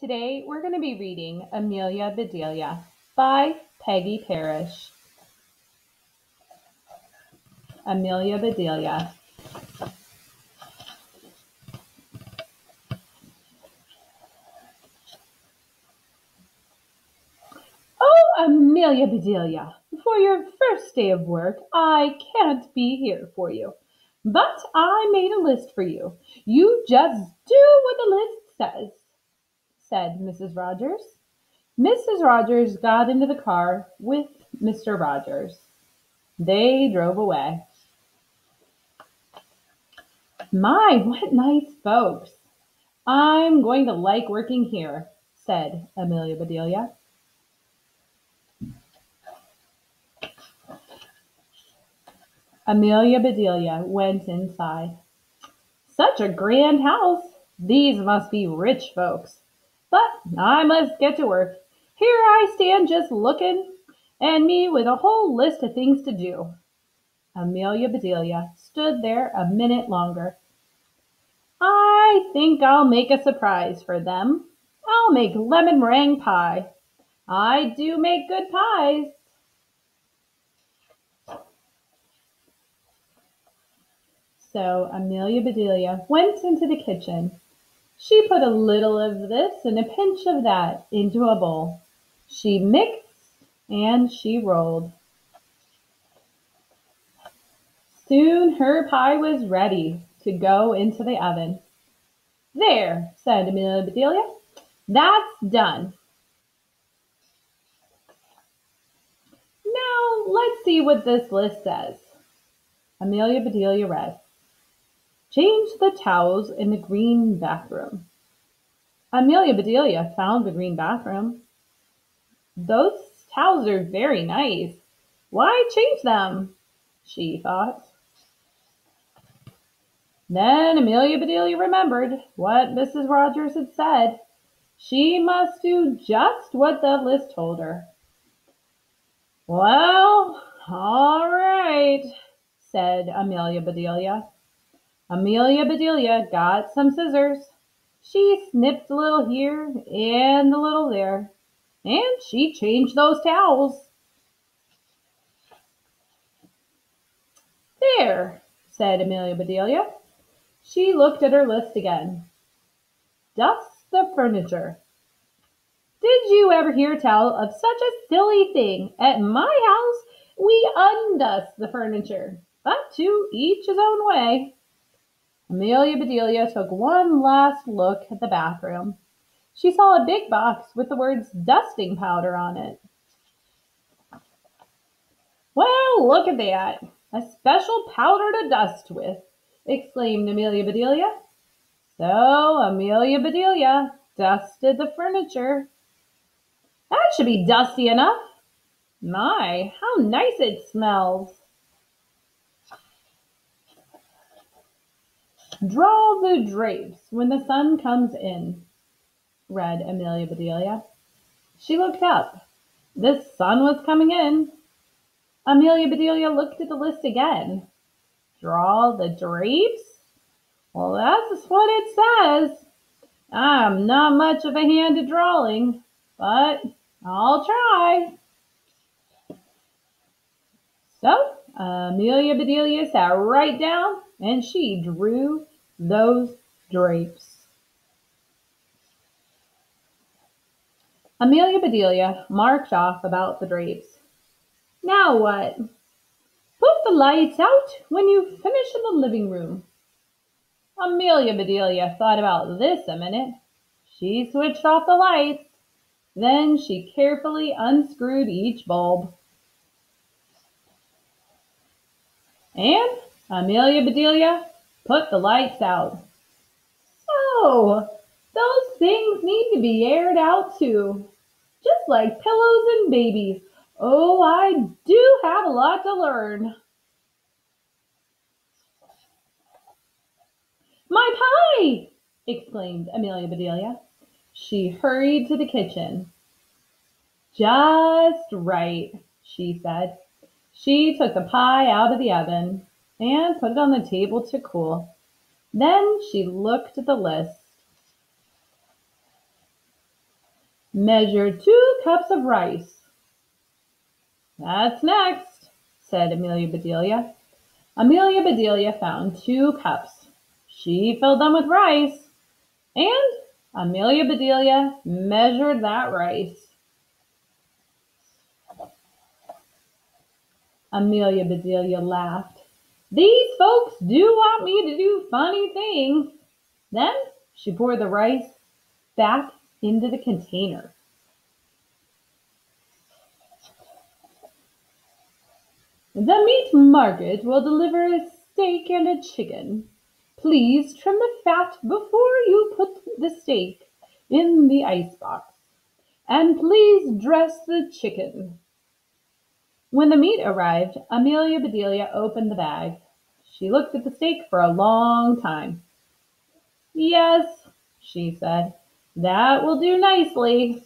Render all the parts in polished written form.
Today we're going to be reading Amelia Bedelia by Peggy Parrish. Amelia Bedelia. Oh, Amelia Bedelia, for your first day of work, I can't be here for you. But I made a list for you. You just do what the list says, said Mrs. Rogers. Mrs. Rogers got into the car with Mr. Rogers. They drove away. My, what nice folks. I'm going to like working here, said Amelia Bedelia. Amelia Bedelia went inside. Such a grand house. These must be rich folks. But I must get to work. Here I stand just looking, and me with a whole list of things to do. Amelia Bedelia stood there a minute longer. I think I'll make a surprise for them. I'll make lemon meringue pie. I do make good pies. So Amelia Bedelia went into the kitchen. She put a little of this and a pinch of that into a bowl. She mixed and she rolled. Soon her pie was ready to go into the oven. There, said Amelia Bedelia, that's done. Now let's see what this list says. Amelia Bedelia read. Change the towels in the green bathroom. Amelia Bedelia found the green bathroom. Those towels are very nice. Why change them? She thought. Then Amelia Bedelia remembered what Mrs. Rogers had said. She must do just what the list told her. Well, all right, said Amelia Bedelia. Amelia Bedelia got some scissors. She snipped a little here and a little there, and she changed those towels. There, said Amelia Bedelia. She looked at her list again. Dust the furniture. Did you ever hear tell of such a silly thing? At my house, we undust the furniture, but to each his own way. Amelia Bedelia took one last look at the bathroom. She saw a big box with the words dusting powder on it. Well, look at that. A special powder to dust with, exclaimed Amelia Bedelia. So Amelia Bedelia dusted the furniture. That should be dusty enough. My, how nice it smells. Draw the drapes when the sun comes in, read Amelia Bedelia. She looked up. The sun was coming in. Amelia Bedelia looked at the list again. Draw the drapes? Well, that's what it says. I'm not much of a hand at drawing, but I'll try. So Amelia Bedelia sat right down and she drew those drapes. Amelia Bedelia marked off about the drapes. Now what? Put the lights out when you finish in the living room. Amelia Bedelia thought about this a minute. She switched off the lights. Then she carefully unscrewed each bulb. And Amelia Bedelia put the lights out. So, those things need to be aired out too. Just like pillows and babies. Oh, I do have a lot to learn. My pie! Exclaimed Amelia Bedelia. She hurried to the kitchen. Just right, she said. She took the pie out of the oven and put it on the table to cool. Then she looked at the list. Measure 2 cups of rice. That's next, said Amelia Bedelia. Amelia Bedelia found 2 cups. She filled them with rice, and Amelia Bedelia measured that rice. Amelia Bedelia laughed. These folks do want me to do funny things. Then she poured the rice back into the container. The meat market will deliver a steak and a chicken. Please trim the fat before you put the steak in the icebox. And please dress the chicken. When the meat arrived, Amelia Bedelia opened the bag. She looked at the steak for a long time. Yes, she said, that will do nicely.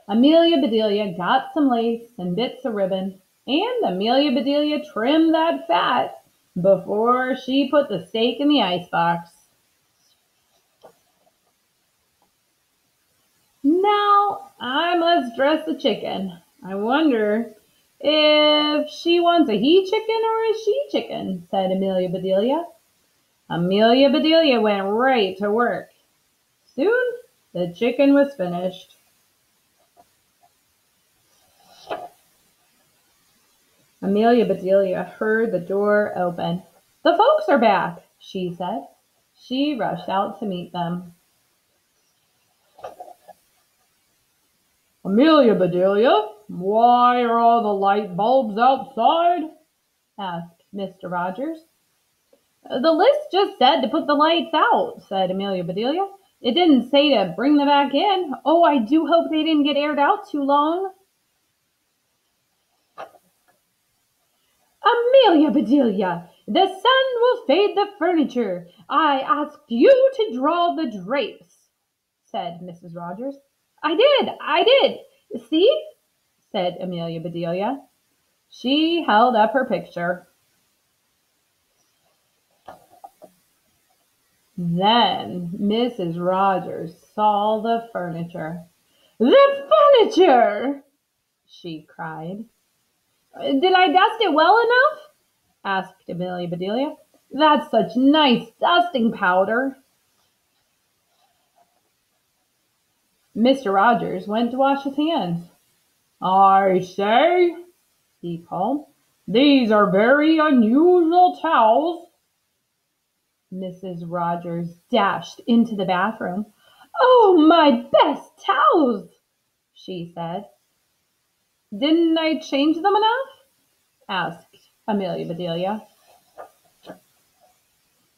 Amelia Bedelia got some lace and bits of ribbon, and Amelia Bedelia trimmed that fat before she put the steak in the icebox. Now I must dress the chicken. I wonder if she wants a he chicken or a she chicken, said Amelia Bedelia. Amelia Bedelia went right to work. Soon the chicken was finished. Amelia Bedelia heard the door open. The folks are back, she said. She rushed out to meet them. Amelia Bedelia, why are all the light bulbs outside? Asked Mr. Rogers. The list just said to put the lights out, said Amelia Bedelia. It didn't say to bring them back in. Oh, I do hope they didn't get aired out too long. Amelia Bedelia, the sun will fade the furniture. I asked you to draw the drapes, said Mrs. Rogers. I did. See? Said Amelia Bedelia. She held up her picture. Then Mrs. Rogers saw the furniture. The furniture! She cried. Did I dust it well enough? Asked Amelia Bedelia. That's such nice dusting powder. Mr. Rogers went to wash his hands. I say, he called, these are very unusual towels. Mrs. Rogers dashed into the bathroom. Oh, my best towels, she said. Didn't I change them enough? Asked Amelia Bedelia.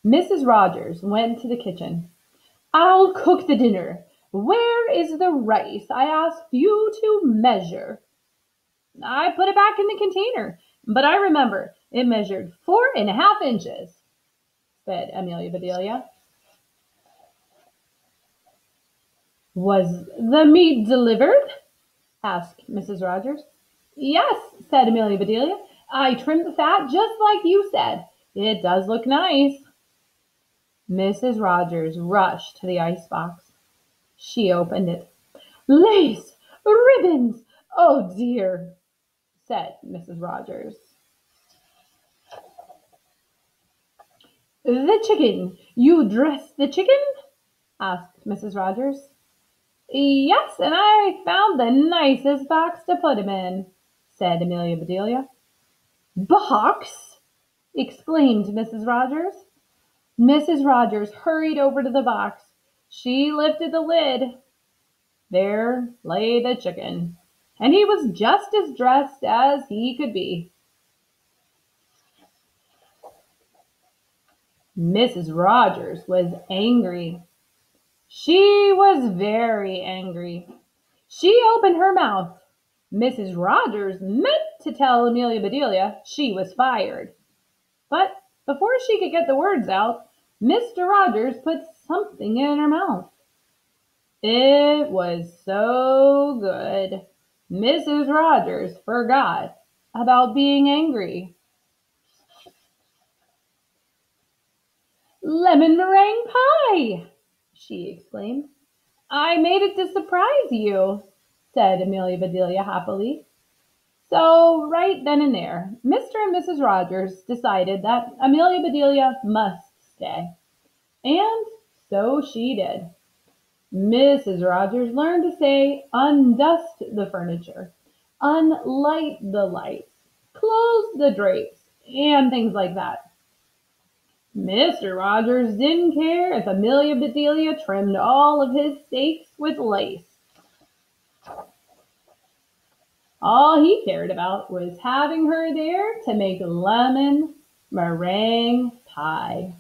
Mrs. Rogers went to the kitchen. I'll cook the dinner. Where is the rice I asked you to measure? I put it back in the container, but I remember it measured 4.5 inches, said Amelia Bedelia. Was the meat delivered? Asked Mrs. Rogers. Yes, said Amelia Bedelia. I trimmed the fat just like you said. It does look nice. Mrs. Rogers rushed to the icebox. She opened it. Lace! Ribbons! Oh, dear, said Mrs. Rogers. The chicken. You dressed the chicken? Asked Mrs. Rogers. Yes, and I found the nicest box to put him in, said Amelia Bedelia. Box! Exclaimed Mrs. Rogers. Mrs. Rogers hurried over to the box. She lifted the lid. There lay the chicken, and he was just as dressed as he could be. Mrs. Rogers was angry. She was very angry. She opened her mouth. Mrs. Rogers meant to tell Amelia Bedelia she was fired. But before she could get the words out, Mr. Rogers put something in her mouth. It was so good. Mrs. Rogers forgot about being angry. Lemon meringue pie, she exclaimed. "I made it to surprise you," said Amelia Bedelia happily. So right then and there, Mr. and Mrs. Rogers decided that Amelia Bedelia must stay. And so she did. Mrs. Rogers learned to say, undust the furniture, unlight the lights, close the drapes, and things like that. Mr. Rogers didn't care if Amelia Bedelia trimmed all of his steaks with lace. All he cared about was having her there to make lemon meringue pie.